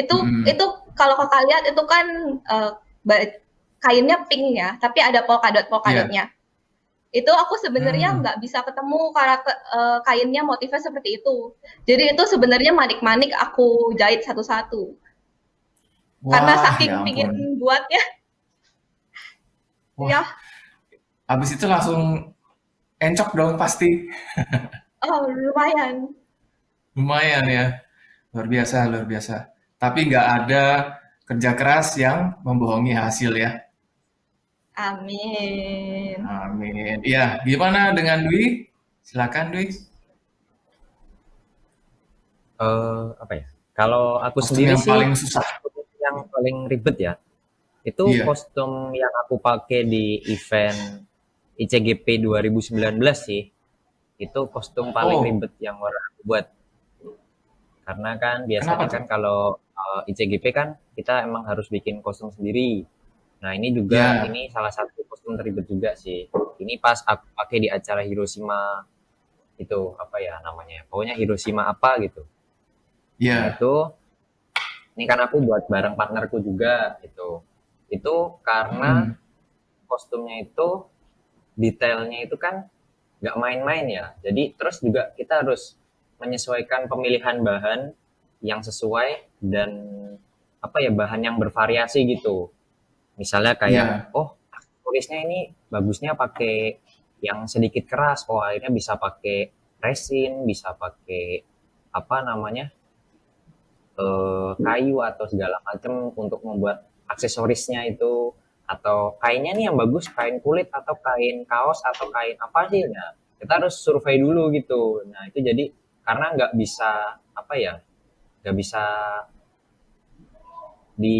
itu Mm-mm. kalau Kakak lihat itu kan eh, kainnya pink ya, tapi ada Iya. polkadotnya. Itu aku sebenarnya Hmm. nggak bisa ketemu karakter kainnya motifnya seperti itu. Jadi itu sebenarnya manik-manik aku jahit satu-satu. Karena Wah, ya saking pingin ampun. buatnya, Wah, ya, habis itu langsung encok dong pasti. oh lumayan. Lumayan ya. Luar biasa, luar biasa. Tapi nggak ada kerja keras yang membohongi hasil ya. Amin. Amin. Iya, gimana dengan Dwi? Silakan Dwi. Apa ya? Kalau aku Kostum sendiri yang sih paling susah. kostum yang paling ribet ya, itu Iya. kostum yang aku pakai di event ICGP 2019 sih. Itu kostum paling Oh, ribet yang pernah aku buat. Karena kan kenapa biasanya tuh? kan kalau ICGP kan kita emang harus bikin kostum sendiri. Nah, ini juga Ya, ini salah satu kostum terribet juga sih. Ini pas aku pakai di acara Hiroshima itu apa ya namanya? Pokoknya Hiroshima apa gitu. Nah, ya. itu ini kan aku buat bareng partnerku juga gitu. Itu karena Mm-mm. kostumnya itu detailnya itu kan nggak main-main ya. Jadi terus juga kita harus menyesuaikan pemilihan bahan yang sesuai dan apa ya bahan yang bervariasi gitu. Misalnya kayak Ya. oh aksesorisnya ini bagusnya pakai yang sedikit keras. Oh akhirnya bisa pakai resin, bisa pakai apa namanya kayu atau segala macam untuk membuat aksesorisnya itu atau kainnya nih yang bagus kain kulit atau kain kaos atau kain apa sih nah kita harus survei dulu gitu nah itu jadi karena nggak bisa apa ya nggak bisa di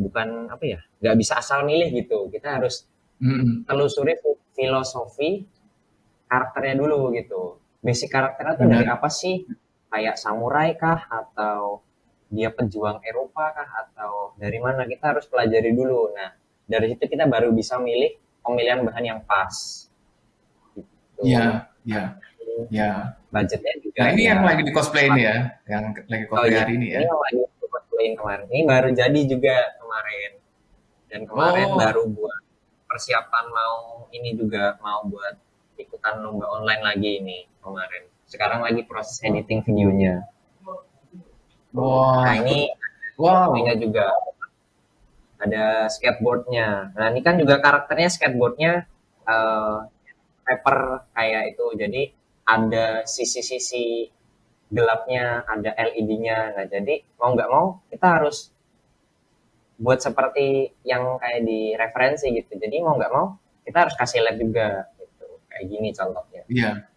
bukan apa ya nggak bisa asal milih gitu kita harus Mm-mm. telusuri filosofi karakternya dulu gitu. Basic karakternya tuh dari Benar. apa sih? Kayak samurai kah atau dia pejuang Eropa kah atau dari mana? Kita harus pelajari dulu. Nah, dari situ kita baru bisa milih pemilihan bahan yang pas. Gitu. Ya, ya, ya. Budgetnya juga Nah, ini yang ya. lagi di cosplay ini ya, yang lagi Oh cosplay iya, hari ini ini ya. yang lagi aku cosplayin kemarin. Ini baru jadi juga kemarin. Dan kemarin baru Oh, buat persiapan mau ini juga mau buat ikutan lomba online lagi ini kemarin. Sekarang lagi proses editing videonya. Nah wah, ini ininya wow. juga ada skateboardnya. Nah ini kan juga karakternya skateboardnya uh, paper kayak itu. Jadi ada sisi-sisi gelapnya, ada LED-nya. Nah jadi mau nggak mau kita harus buat seperti yang kayak di referensi gitu. Jadi mau nggak mau kita harus kasih lab juga gitu. Kayak gini contohnya. Iya,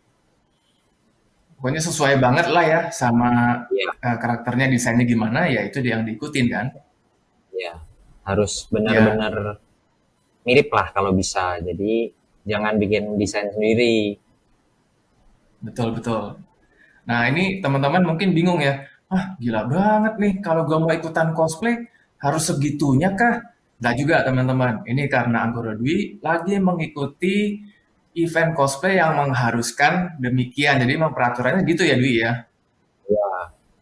pokoknya sesuai banget lah ya sama Iya, karakternya, desainnya gimana, ya itu yang diikutin kan. iya. harus Ya, benar-benar mirip lah kalau bisa. Jadi jangan bikin desain sendiri. betul betul. Nah, ini teman-teman mungkin bingung ya. Ah, gila banget nih kalau gua mau ikutan cosplay harus segitunya kah? Nggak juga teman-teman. Ini karena Anggora Dwi lagi mengikuti event cosplay yang mengharuskan demikian. Jadi memang peraturannya gitu ya Dwi ya. Ya,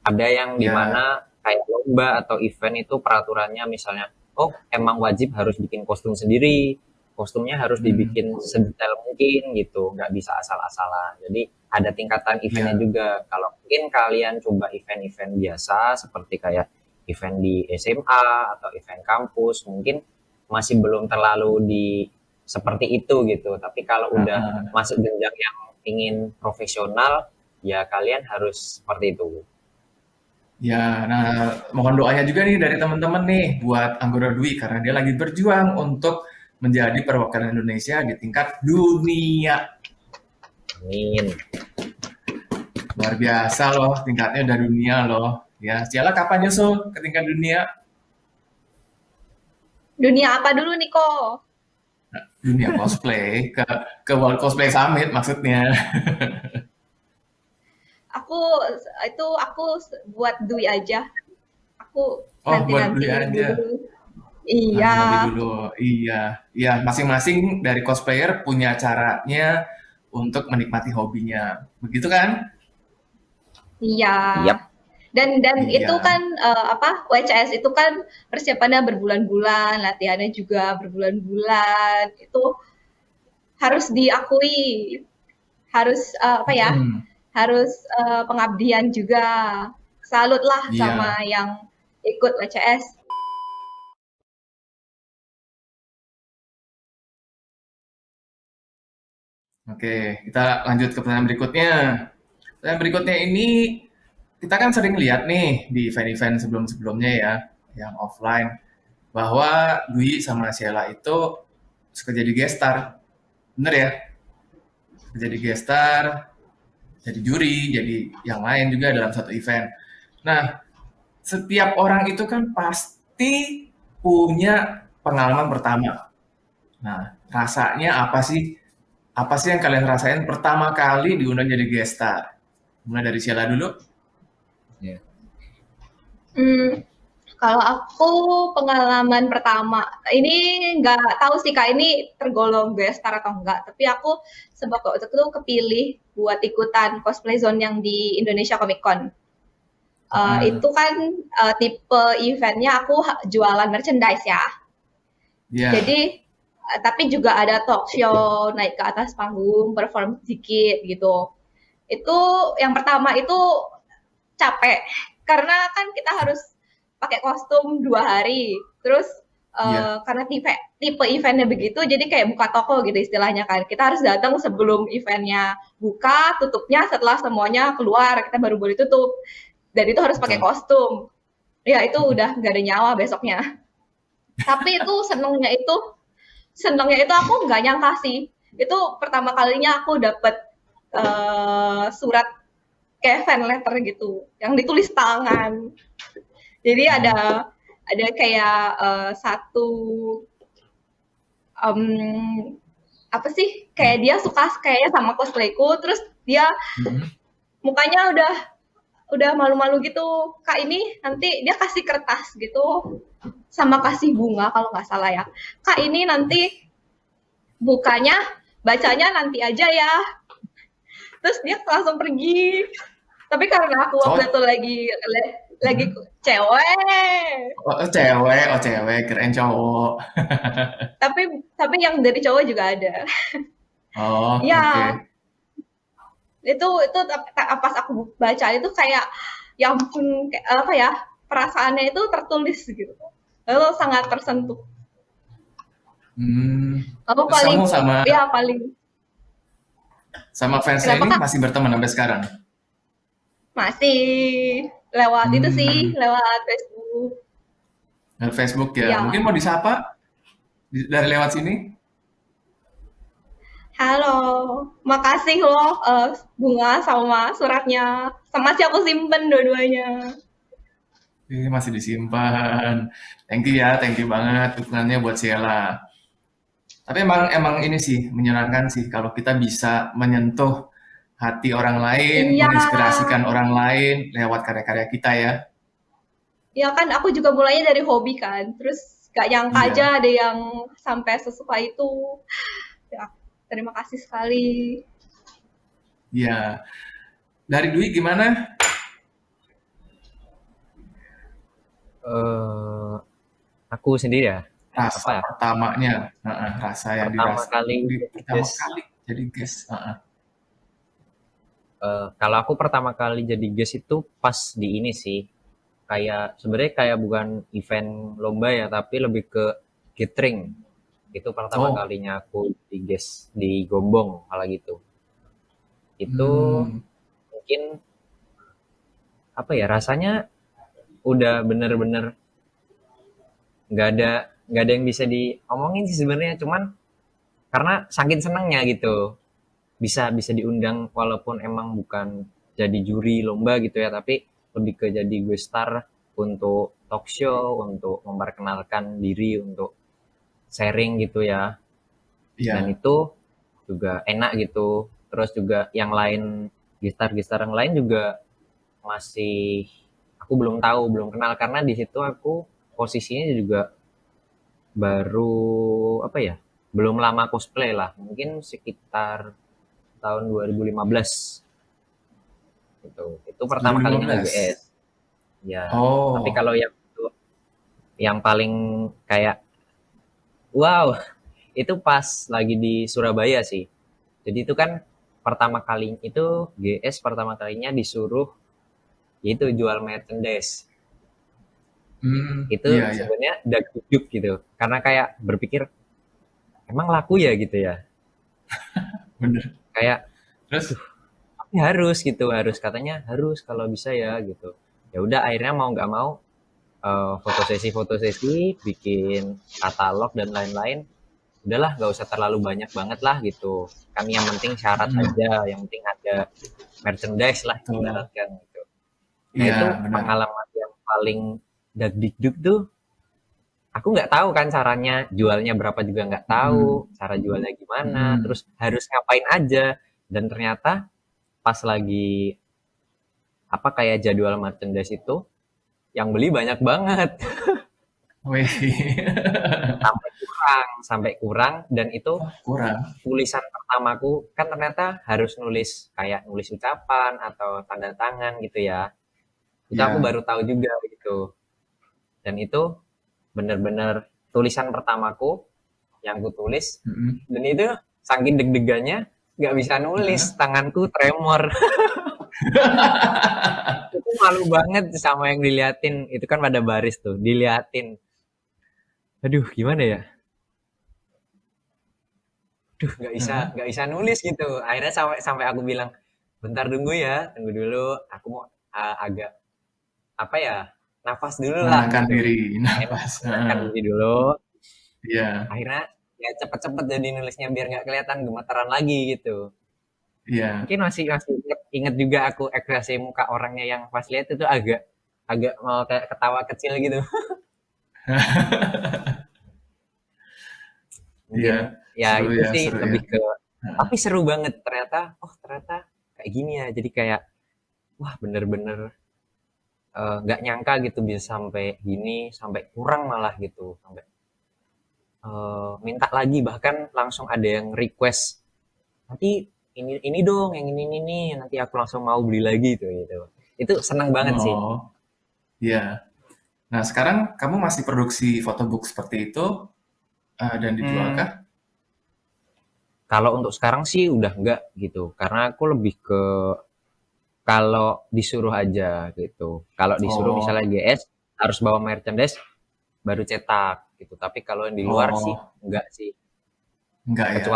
ada yang Ya, dimana kayak lomba atau event itu peraturannya misalnya, oh emang wajib harus bikin kostum sendiri, kostumnya harus hmm, dibikin sedetail mungkin gitu, nggak bisa asal-asalan. Jadi ada tingkatan eventnya ya, juga. Kalau mungkin kalian coba event-event biasa seperti kayak event di SMA atau event kampus, mungkin masih belum terlalu di seperti itu gitu. Tapi kalau ah, udah ah. masuk jenjang yang ingin profesional, ya kalian harus seperti itu. Ya, nah mohon doanya juga nih dari teman-teman nih buat Anggora Dwi karena dia lagi berjuang untuk menjadi perwakilan Indonesia di tingkat dunia. Amin. Luar biasa loh, tingkatnya udah dunia loh. Ya, Ciala kapan nyusul ke tingkat dunia? Dunia apa dulu nih kok? Dunia cosplay, ke World Cosplay Summit maksudnya. Aku aku buat Dwi aja. Aku Oh, buat nanti-nanti Dwi aja. dulu. Iya, Nanti dulu. Iya, iya. Masing-masing dari cosplayer punya caranya untuk menikmati hobinya. Begitu kan? iya. Yap. Dan itu Iya. kan apa WCS itu kan persiapannya berbulan-bulan, latihannya juga berbulan-bulan. Itu harus diakui, harus apa ya? Mm-mm. Harus pengabdian juga. Salut lah sama Iya. yang ikut WCS. Oke, kita lanjut ke pertanyaan berikutnya. Pertanyaan berikutnya ini kita kan sering lihat nih di event-event sebelum-sebelumnya ya, yang offline, bahwa Dwi sama Sheila itu suka jadi guest star. Bener ya? Suka jadi guest star, jadi juri, jadi yang lain juga dalam satu event. Nah, setiap orang itu kan pasti punya pengalaman pertama. Nah, rasanya apa sih? Apa sih yang kalian rasain pertama kali diundang jadi guest star? Mulai dari Sheila dulu. Ya. Hmm, kalau aku pengalaman pertama, ini nggak tahu sih Kak, ini tergolong gestar atau enggak, tapi aku sebab waktu itu kepilih buat ikutan cosplay zone yang di Indonesia Comic Con. Heeh. Itu kan tipe eventnya aku jualan merchandise ya. Iya. Jadi, tapi juga ada talk show, naik ke atas panggung, perform sedikit gitu. Itu yang pertama itu capek karena kan kita harus pakai kostum 2 hari terus Iya. karena tipe eventnya begitu jadi kayak buka toko gitu istilahnya kan kita harus datang sebelum eventnya buka tutupnya setelah semuanya keluar kita baru boleh tutup dan itu harus pakai Betul. kostum ya itu udah gak ada nyawa besoknya tapi itu senengnya itu aku nggak nyangka sih itu pertama kalinya aku dapet surat kayak fan letter gitu yang ditulis tangan jadi Hmm. ada kayak satu um, apa sih kayak dia suka kayaknya sama cosplayku terus dia Mhm. mukanya udah malu-malu gitu kak ini nanti dia kasih kertas gitu sama kasih bunga kalau nggak salah ya kak ini nanti bukanya bacanya nanti aja ya terus dia langsung pergi tapi karena aku waktu Cowok. itu lagi Mhm. cewek Oh, cewek, kirain cowok. tapi yang dari cowok juga ada Oh, ya oke. itu pas aku baca itu kayak ya ampun apa ya perasaannya itu tertulis gitu lalu sangat tersentuh aku Terus paling kamu sama ya paling sama fansnya kenapa ini kak masih berteman sampai sekarang? masih lewat itu sih Hmm, lewat Facebook dari Facebook ya. ya Mungkin mau disapa dari lewat sini? halo makasih loh bunga sama suratnya sama masih aku simpen dua-duanya Masih disimpan. Thank you ya, thank you banget dukungannya buat Sheila. Tapi emang emang ini sih menyenangkan sih kalau kita bisa menyentuh hati orang lain, Iya, menginspirasikan orang lain lewat karya-karya kita ya. ya kan aku juga mulainya dari hobi kan. Terus gak nyangka aja Iya, ada yang sampai sesuka itu. Ya, terima kasih sekali. iya. Dari Dwi gimana? Eh, aku sendiri ya, apa Rasa ya? pertamanya, rasa yang Pertama dirasa kali di jadi pertama guest. kali jadi guest. Kalau aku pertama kali jadi guest itu pas di ini sih, kayak sebenarnya kayak bukan event lomba ya, tapi lebih ke catering. Itu pertama Oh, kalinya aku di guest di Gombong, malah gitu. Itu hmm, mungkin apa ya rasanya udah bener-bener nggak ada nggak ada yang bisa diomongin sih sebenarnya, cuman karena saking senengnya gitu bisa bisa diundang walaupun emang bukan jadi juri lomba gitu ya, tapi lebih ke jadi guest star untuk talk show, untuk memperkenalkan diri, untuk sharing gitu ya. Dan iya, itu juga enak gitu. Terus juga yang lain, gestar-gestar yang lain juga masih aku belum tahu, belum kenal karena di situ aku posisinya juga baru apa ya? Belum lama cosplay lah. Mungkin sekitar tahun 2015 gitu. Itu pertama kalinya 2015. nge-GS. Ya, tapi Oh, kalau yang paling kayak wow, itu pas lagi di Surabaya sih. Jadi itu kan pertama kali itu GS pertama kalinya disuruh yaitu jual merchandise. Itu iya iya, sebenarnya dag dugdug gitu. Karena kayak berpikir emang laku ya gitu ya. bener. Kayak Terus? aduh, tapi harus gitu, harus katanya harus kalau bisa ya gitu. Ya udah akhirnya mau nggak mau foto sesi, bikin katalog dan lain-lain. Udahlah nggak usah terlalu banyak banget lah gitu. Kan yang penting syarat Mhm, aja, yang penting ada merchandise lah betul. ibaratkan gitu. Nah Iya, itu benar. pengalaman yang paling dagdikduk tuh, aku nggak tahu kan caranya jualnya berapa juga nggak tahu, Mhm, cara jualnya gimana, mhm. terus harus ngapain aja. Dan ternyata pas lagi apa kayak jadwal merchandise itu, yang beli banyak banget. Wih. Sampai kurang dan itu Oh, kurang. tulisan pertamaku kan ternyata harus nulis kayak nulis ucapan atau tanda tangan gitu ya. Itu aku Iya, baru tahu juga gitu. Dan itu bener-bener tulisan pertamaku yang ku tulis, mhm. dan itu saking deg-degannya nggak bisa nulis, Heeh. tanganku tremor. Itu malu banget sama yang diliatin, itu kan pada baris tuh diliatin, aduh gimana ya, duh Heeh. nggak bisa nulis gitu. Akhirnya sampai sampai aku bilang bentar tunggu ya, tunggu dulu, aku mau agak apa ya, nafas dulu lah Menenangkan gitu. diri, Akhirnya nafas, menenangkan heeh. diri dulu, Iya, akhirnya ya cepet-cepet jadi nulisnya biar nggak kelihatan gemeteran lagi gitu. iya. Mungkin masih masih inget juga aku ekspresi muka orangnya yang pas lihat itu agak agak mau kayak ketawa kecil gitu. Iya, Mungkin ya seru itu ya, sih seru ya. lebih ke, Heeh. tapi seru banget ternyata. Oh ternyata kayak gini ya. Jadi kayak wah bener-bener nggak nyangka gitu bisa sampai gini, sampai kurang malah gitu, sampai minta lagi, bahkan langsung ada yang request nanti ini dong, yang ini nih, nanti aku langsung mau beli lagi tuh gitu. Itu senang banget sih. Oh, iya. Nah, sekarang kamu masih produksi photobook seperti itu, dan Hmm, dijualkah? kalau untuk sekarang sih udah enggak gitu, karena aku lebih ke kalau disuruh aja gitu. Kalau disuruh misalnya Oh, GS harus bawa merchandise baru cetak gitu. Tapi kalau yang di luar sih oh, enggak sih. enggak ya?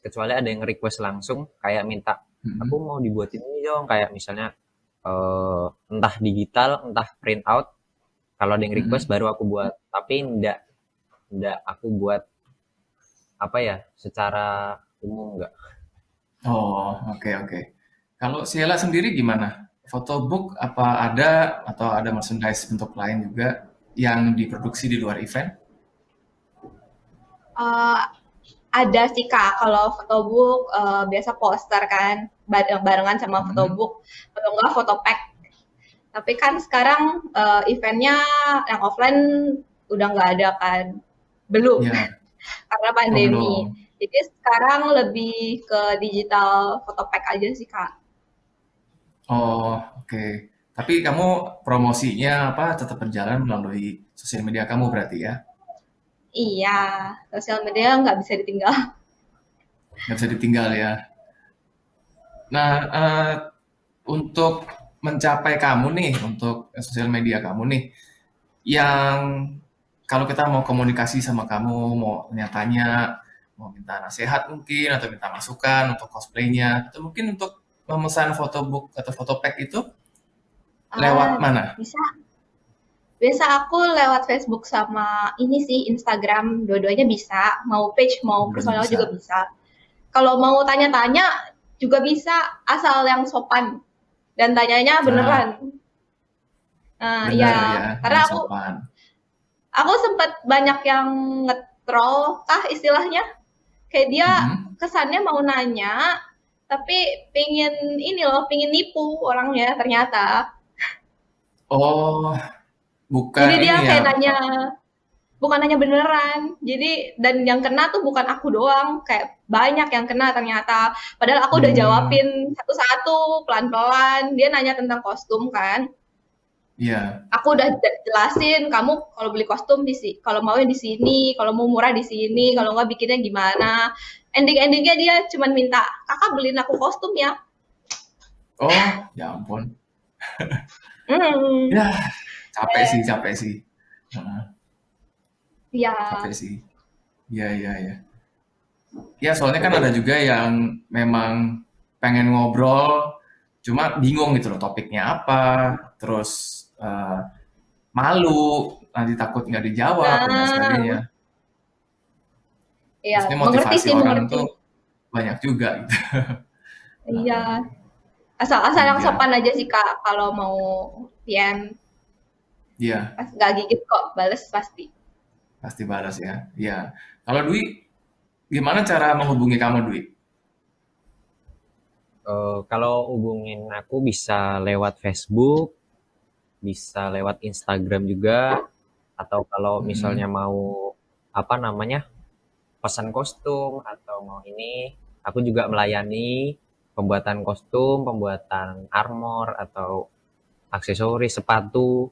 Kecuali ada yang request langsung kayak minta aku Mhm, mau dibuatin ini dong, kayak misalnya entah digital, entah print out. Kalau ada yang request mhm. baru aku buat. Tapi enggak aku buat apa ya secara umum enggak. Oh, oke oke. Kalau Sheila sendiri gimana? photobook apa ada atau ada merchandise bentuk lain juga yang diproduksi di luar event? Eh, ada sih Kak, kalau photobook biasa poster kan, barengan sama Mhm. photobook, atau enggak photopack. Tapi kan sekarang eventnya yang offline udah nggak ada kan, belum Ya, karena oh pandemi. belum. Jadi sekarang lebih ke digital photopack aja sih Kak. Oh, oke. Tapi kamu promosinya apa tetap berjalan melalui sosial media kamu berarti ya? Iya, sosial media nggak bisa ditinggal. Nggak bisa ditinggal ya. Nah, untuk mencapai kamu nih, untuk sosial media kamu nih, yang kalau kita mau komunikasi sama kamu, mau tanya-tanya, mau minta nasihat mungkin, atau minta masukan untuk cosplaynya, atau mungkin untuk memesan photobook atau photopack itu lewat Ah, mana? bisa. Biasa aku lewat Facebook sama ini sih Instagram, dua-duanya bisa. Mau page mau Dua-duanya personal bisa. juga bisa. Kalau mau tanya-tanya juga bisa, asal yang sopan dan tanyanya Nah, beneran. Nah, benar ya, ya, karena yang aku sopan. aku sempat banyak yang nge-troll kah istilahnya. Kayak dia Mhm. kesannya mau nanya, tapi pingin ini loh, pingin nipu orangnya ternyata. Oh, bukan Jadi dia ini ya, kayak nanya, bukan nanya beneran. Jadi dan yang kena tuh bukan aku doang, kayak banyak yang kena ternyata. Padahal aku udah hmm, jawabin satu-satu, pelan-pelan. Dia nanya tentang kostum kan. iya, Aku udah jelasin, kamu kalau beli kostum di sini, kalau maunya di sini, kalau mau murah di sini, kalau nggak bikinnya gimana. Ending-endingnya dia cuma minta, kakak beliin aku kostum ya. oh, ya ampun, Hmm, ya capek sih, capek sih. Heeh, ya, capek sih. Iya, iya, iya. Ya, soalnya kan ada juga yang memang pengen ngobrol, cuma bingung gitu loh topiknya apa, terus malu, nanti takut nggak dijawab dan lain sebagainya. nah, ya, Maksudnya mengerti motivasi sih, orang mengerti. tuh banyak juga gitu. Iya, Heeh, asal-asal yang iya, sopan aja sih Kak, kalau mau PM, iya, pas nggak gigit kok, bales pasti. pasti balas ya. Iya. Kalau Dwi, gimana cara menghubungi kamu Dwi? Kalau hubungin aku bisa lewat Facebook, bisa lewat Instagram juga, atau kalau misalnya Mm-mm. mau apa namanya pesan kostum atau mau ini, aku juga melayani pembuatan kostum, pembuatan armor atau aksesoris sepatu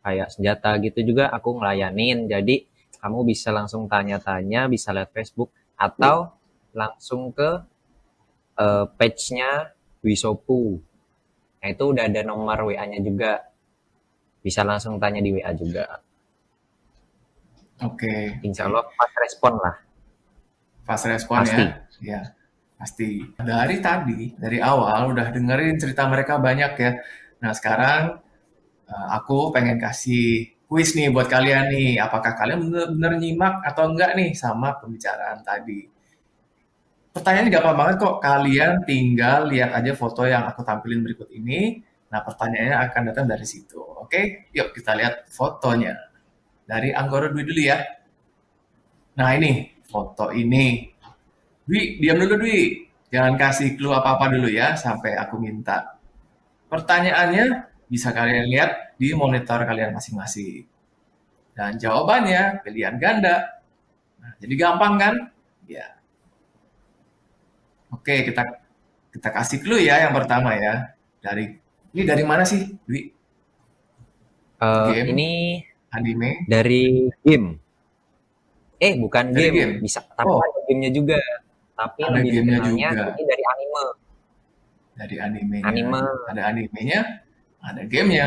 kayak senjata gitu juga aku ngelayanin. Jadi kamu bisa langsung tanya-tanya, bisa lihat Facebook atau langsung ke page-nya Wisopu. Nah itu udah ada nomor WA-nya juga. Bisa langsung tanya di WA juga. Oke, Insya oke. Allah pas respon lah, Fast respon ya. pasti. Ya, pasti. Dari tadi, dari awal udah dengerin cerita mereka banyak ya. Nah, sekarang aku pengen kasih kuis nih buat kalian nih. Apakah kalian benar-benar nyimak atau enggak nih sama pembicaraan tadi? Pertanyaannya gampang banget kok. Kalian tinggal lihat aja foto yang aku tampilin berikut ini. Nah, pertanyaannya akan datang dari situ. Oke, yuk kita lihat fotonya. Dari Anggoro Dwi dulu ya. Nah, ini foto ini. Dwi, diam dulu Dwi. Jangan kasih clue apa-apa dulu ya sampai aku minta. Pertanyaannya bisa kalian lihat di monitor kalian masing-masing. Dan jawabannya pilihan ganda. Nah, jadi gampang kan? Ya. Oke, kita kasih clue ya yang pertama ya. Ini dari mana sih, Dwi? Game, Ini anime, dari game. Bukan dari game, game. bisa. Tapi Oh, ada gamenya juga. Tapi ada lebih gamenya dikenalnya juga. ini dari anime. Dari animenya. Anime, Ada animenya, ada gamenya.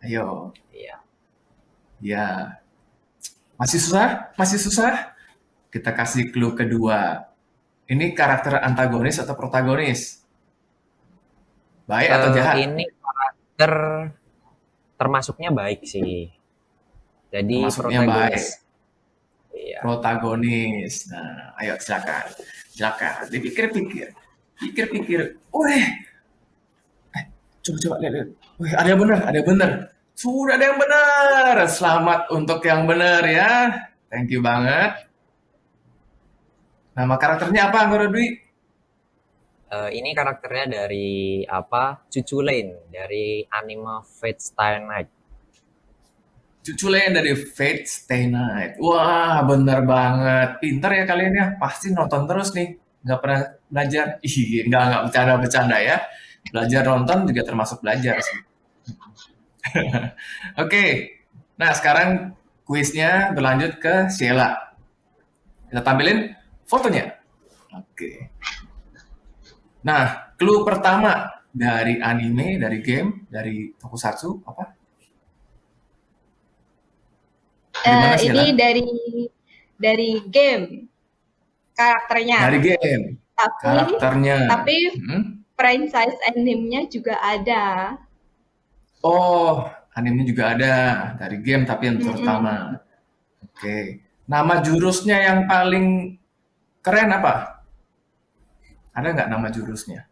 Ayo, ya. ya. Masih susah? Masih susah? Kita kasih clue kedua. Ini karakter antagonis atau protagonis? Baik atau jahat? Ini karakter termasuknya baik sih. Jadi Termasuknya protagonis. baik. Iya. Protagonis. Nah, ayo silakan. Silakan. Dipikir-pikir. Pikir-pikir. Weh, Coba lihat. Wih, ada yang benar, ada yang benar. Sudah ada yang benar. Selamat untuk yang benar ya. Thank you banget. Nama karakternya apa, Anggoro Dwi? Ini karakternya dari apa? Cucu Lane dari anime Fate Stay Night. Cucu Len dari Fate Stay Night. Wah, bener banget. Pinter ya kalian ya. Pasti nonton terus nih. Nggak pernah belajar. Ih, nggak bercanda-bercanda ya. Belajar nonton juga termasuk belajar sih. Oke. Nah, sekarang kuisnya berlanjut ke Sheila. Kita tampilin fotonya. Oke. Nah, clue pertama dari anime, dari game, dari tokusatsu apa? Dari mana Sheila? Ini dari game karakternya. Dari game. Karakternya. Tapi franchise anime-nya juga ada. Oh, anime juga ada dari game tapi yang terutama. Oke. Nama jurusnya yang paling keren apa? Ada nggak nama jurusnya?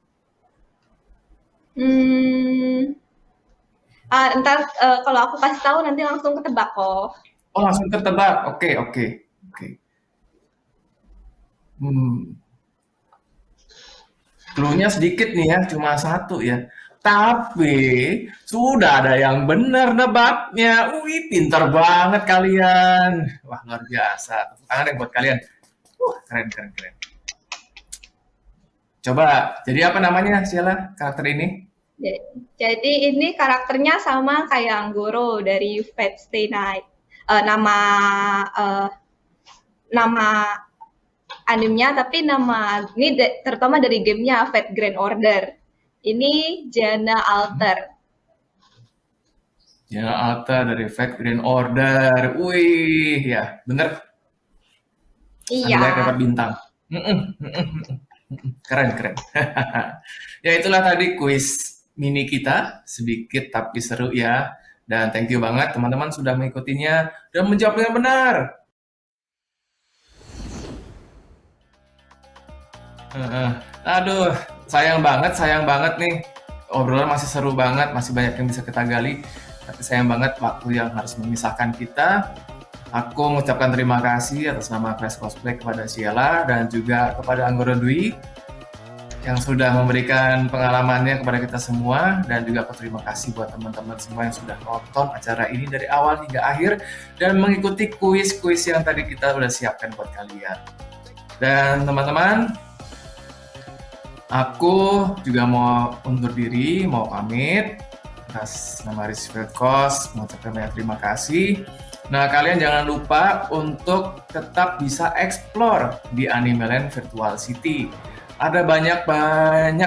Ntar kalau aku kasih tahu nanti langsung ketebak kok. Oh, langsung ketebak. Oke. Clue-nya sedikit nih ya, cuma satu ya. Tapi sudah ada yang benar nebaknya. Wih, pintar banget kalian. Wah, luar biasa. Tepuk tangan deh buat kalian. Keren. Coba, jadi apa namanya Sheila karakter ini? Jadi ini karakternya sama kayak Anggoro dari Fate Stay Night. Nama animenya, tapi nama ini terutama dari gamenya Fate Grand Order. Ini Jana Alter. Jana Alter dari Fate Grand Order. Wih, ya bener. Iya. Ada dapat bintang. Keren. Ya itulah tadi kuis mini kita, sedikit tapi seru ya. Dan thank you banget teman-teman sudah mengikutinya dan menjawab dengan benar. Aduh, sayang banget nih. Obrolan masih seru banget, masih banyak yang bisa kita gali. Tapi sayang banget waktu yang harus memisahkan kita. Aku mengucapkan terima kasih atas nama Crash Cosplay kepada Sheila dan juga kepada Anggoro Dwi yang sudah memberikan pengalamannya kepada kita semua, dan juga aku terima kasih buat teman-teman semua yang sudah nonton acara ini dari awal hingga akhir dan mengikuti kuis-kuis yang tadi kita udah siapkan buat kalian. Dan teman-teman, aku juga mau undur diri, mau pamit atas nama Rizfield Kos, mengucapkan banyak terima kasih. Nah, kalian jangan lupa untuk tetap bisa explore di Animeland Virtual City. Ada banyak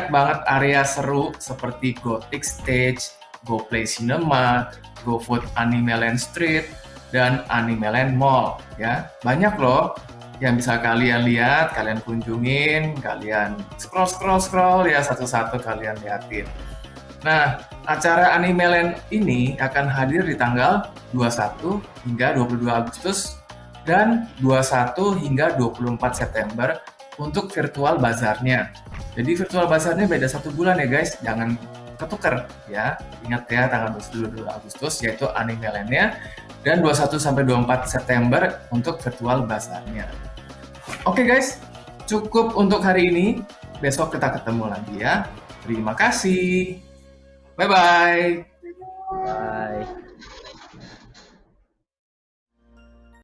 banget area seru seperti Gothic Stage, Go Play Cinema, Go Food Animeland Street, dan Animeland Mall. Ya, banyak loh yang bisa kalian lihat, kalian kunjungin, kalian scroll ya satu-satu kalian liatin. Nah, acara Animeland ini akan hadir di tanggal 21 hingga 22 Agustus dan 21 hingga 24 September untuk virtual bazarnya. Jadi virtual bazarnya beda 1 bulan ya guys, jangan ketuker ya. Ingat ya, tanggal 22 Agustus yaitu Animeland-nya dan 21 sampai 24 September untuk virtual bazarnya. Oke guys, cukup untuk hari ini. Besok kita ketemu lagi ya. Terima kasih. Bye-bye. Bye.